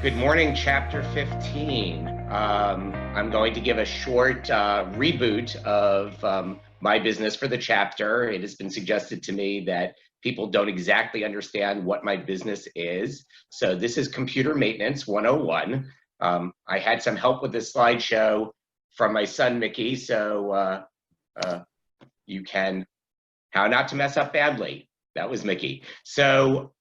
Good morning, chapter 15. I'm going to give a short reboot of my business for the chapter. It has been suggested to me that people don't exactly understand what my business is. So this is Computer Maintenance 101. I had some help with this slideshow from my son, Mickey, so you can, how not to mess up badly. That was Mickey. So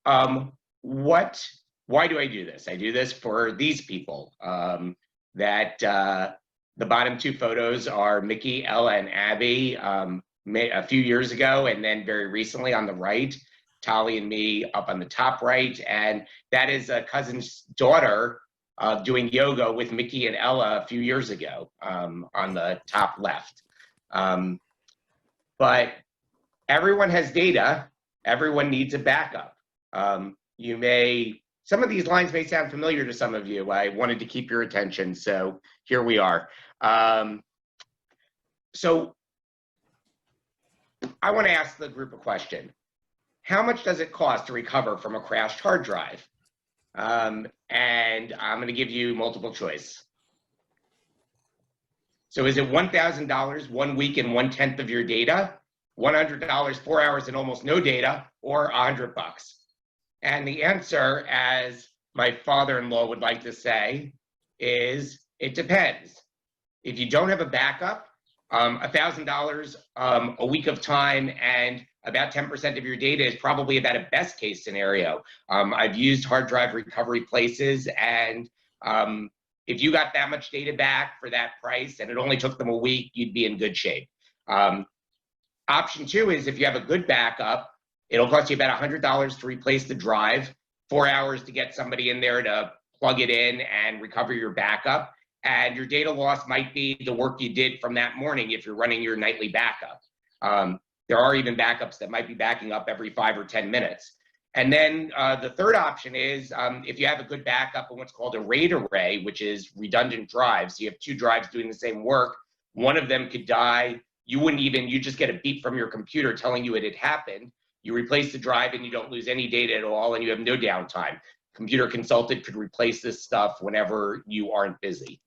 why do I do this? I do this for these people. The bottom two photos are Mickey, Ella, and Abby a few years ago, and then very recently on the right, Tali and me up on the top right. And that is a cousin's daughter doing yoga with Mickey and Ella a few years ago on the top left. But everyone has data. Everyone needs a backup. Some of these lines may sound familiar to some of you. I wanted to keep your attention, so here we are. So I want to ask the group a question. How much does it cost to recover from a crashed hard drive? And I'm going to give you multiple choice. So is it $1,000 1 week and 1/10 of your data, $100 4 hours and almost no data, or $100 bucks? And the answer, as my father-in-law would like to say, is it depends. If you don't have a backup, $1,000 a week of time and about 10% of your data is probably about a best case scenario. I've used hard drive recovery places, and if you got that much data back for that price and it only took them a week, you'd be in good shape. Option two is if you have a good backup, it'll cost you about $100 to replace the drive, 4 hours to get somebody in there to plug it in and recover your backup. And your data loss might be the work you did from that morning if you're running your nightly backup. There are even backups that might be backing up every 5 or 10 minutes. And then the third option is if you have a good backup in what's called a RAID array, which is redundant drives. So you have two drives doing the same work. One of them could die. You just get a beep from your computer telling you it had happened. You replace the drive and you don't lose any data at all, and you have no downtime. Computer consultant could replace this stuff whenever you aren't busy.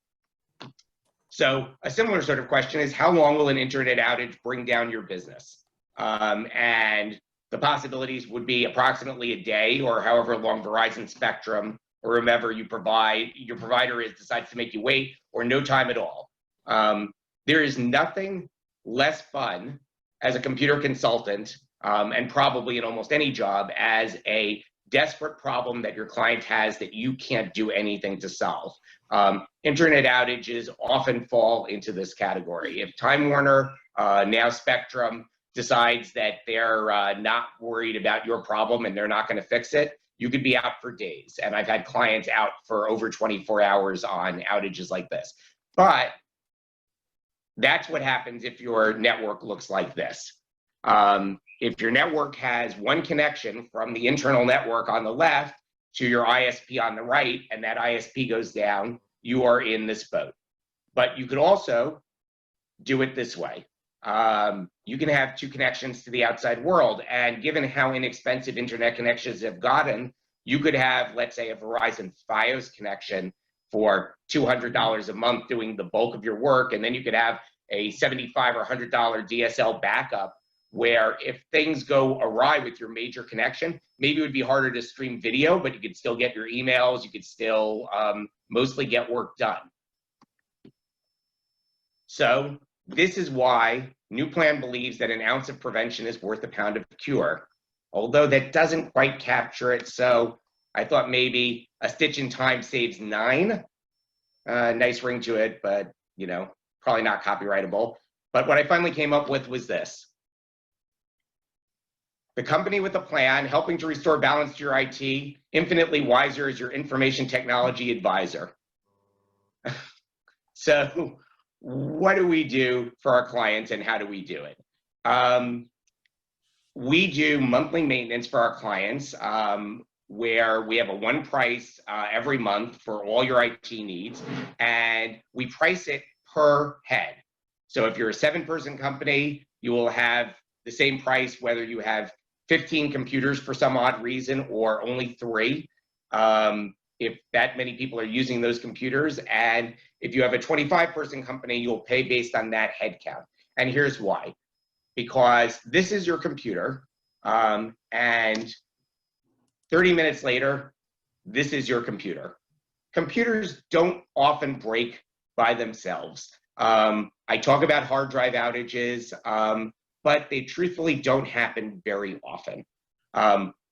So a similar sort of question is, how long will an internet outage bring down your business? And the possibilities would be approximately a day, or however long Verizon Spectrum or whomever your provider decides to make you wait, or no time at all. There is nothing less fun as a computer consultant, and probably in almost any job, as a desperate problem that your client has that you can't do anything to solve. Internet outages often fall into this category. If Time Warner, now Spectrum, decides that they're not worried about your problem and they're not going to fix it, you could be out for days. And I've had clients out for over 24 hours on outages like this. But that's what happens if your network looks like this. If your network has one connection from the internal network on the left to your ISP on the right, and that ISP goes down, you are in this boat. But you could also do it this way. You can have two connections to the outside world, and given how inexpensive internet connections have gotten, you could have, let's say, a Verizon Fios connection for $200 a month doing the bulk of your work, and then you could have a $75 or $100 DSL backup, where if things go awry with your major connection, maybe it would be harder to stream video, but you could still get your emails, you could still mostly get work done. So this is why New Plan believes that an ounce of prevention is worth a pound of cure, although that doesn't quite capture it. So I thought maybe a stitch in time saves 9. Nice ring to it, but probably not copyrightable. But what I finally came up with was this. The company with a plan, helping to restore balance to your IT, infinitely wiser as your information technology advisor. So what do we do for our clients, and how do we do it? We do monthly maintenance for our clients, where we have a one price every month for all your IT needs, and we price it per head. So if you're a 7-person company, you will have the same price whether you have 15 computers for some odd reason or only 3. if that many people are using those computers. And if you have a 25-person company, you'll pay based on that head count. And here's why. Because this is your computer, and 30 minutes later, this is your computer. Computers don't often break by themselves. I talk about hard drive outages, but they truthfully don't happen very often.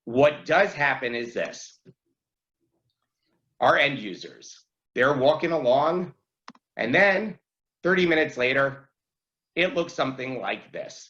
What does happen is this. Our end users, they're walking along, and then 30 minutes later, it looks something like this.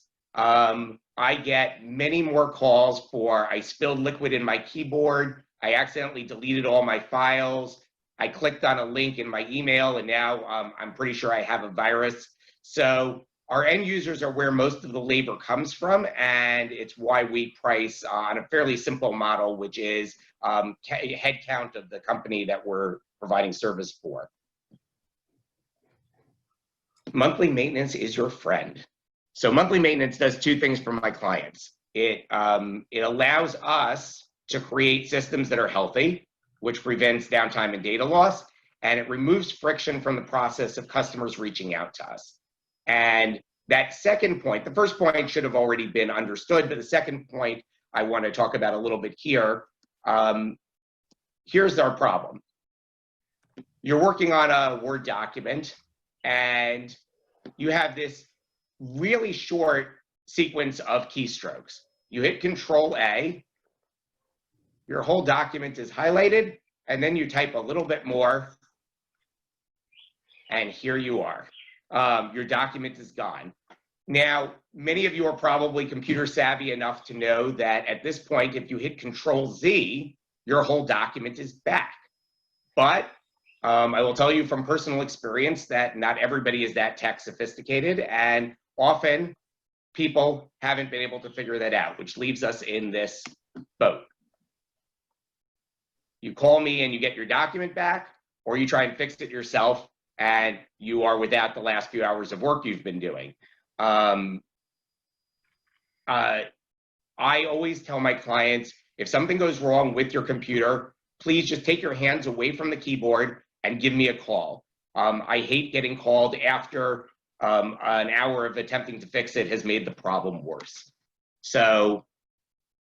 I get many more calls for, I spilled liquid in my keyboard, I accidentally deleted all my files, I clicked on a link in my email, and now I'm pretty sure I have a virus. So our end users are where most of the labor comes from, and it's why we price on a fairly simple model, which is head count of the company that we're providing service for. Monthly maintenance is your friend. So monthly maintenance does two things for my clients. It allows us to create systems that are healthy, which prevents downtime and data loss, and it removes friction from the process of customers reaching out to us. And that second point, the first point should have already been understood, but the second point I want to talk about a little bit here. Here's our problem. You're working on a Word document, and you have this really short sequence of keystrokes. You hit Control A, your whole document is highlighted, and then you type a little bit more, and here you are. Your document is gone. Now, many of you are probably computer savvy enough to know that at this point, if you hit Control Z, your whole document is back. But I will tell you from personal experience that not everybody is that tech sophisticated, and often people haven't been able to figure that out, which leaves us in this boat. You call me and you get your document back, or you try and fix it yourself and you are without the last few hours of work you've been doing. I always tell my clients, if something goes wrong with your computer, please just take your hands away from the keyboard and give me a call. I hate getting called after an hour of attempting to fix it has made the problem worse. So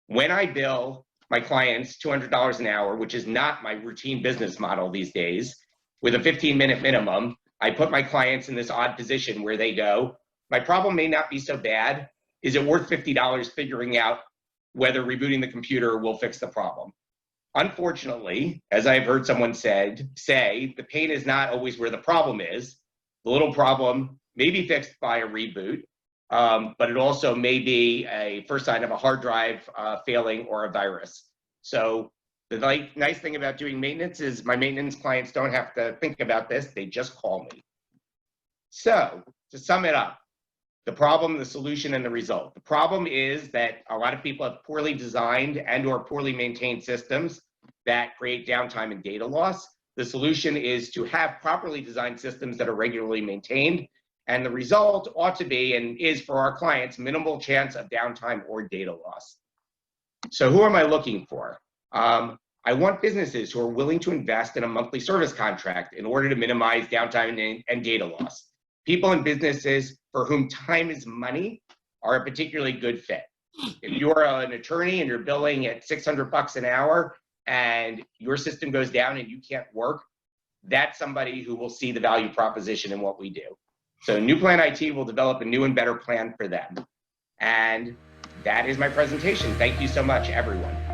when I bill my clients $200 an hour, which is not my routine business model these days, with a 15-minute minimum, I put my clients in this odd position where they go, my problem may not be so bad. Is it worth $50 figuring out whether rebooting the computer will fix the problem? Unfortunately, as I've heard someone say, the pain is not always where the problem is. The little problem may be fixed by a reboot, but it also may be a first sign of a hard drive failing or a virus. So the nice thing about doing maintenance is my maintenance clients don't have to think about this, they just call me. So to sum it up, the problem, the solution, and the result. The problem is that a lot of people have poorly designed and or poorly maintained systems that create downtime and data loss. The solution is to have properly designed systems that are regularly maintained. And the result ought to be, and is for our clients, minimal chance of downtime or data loss. So who am I looking for? I want businesses who are willing to invest in a monthly service contract in order to minimize downtime and data loss. People and businesses for whom time is money are a particularly good fit. If you're an attorney and you're billing at $600 an hour and your system goes down and you can't work, that's somebody who will see the value proposition in what we do. So New Plan IT will develop a new and better plan for them. And that is my presentation. Thank you so much, everyone.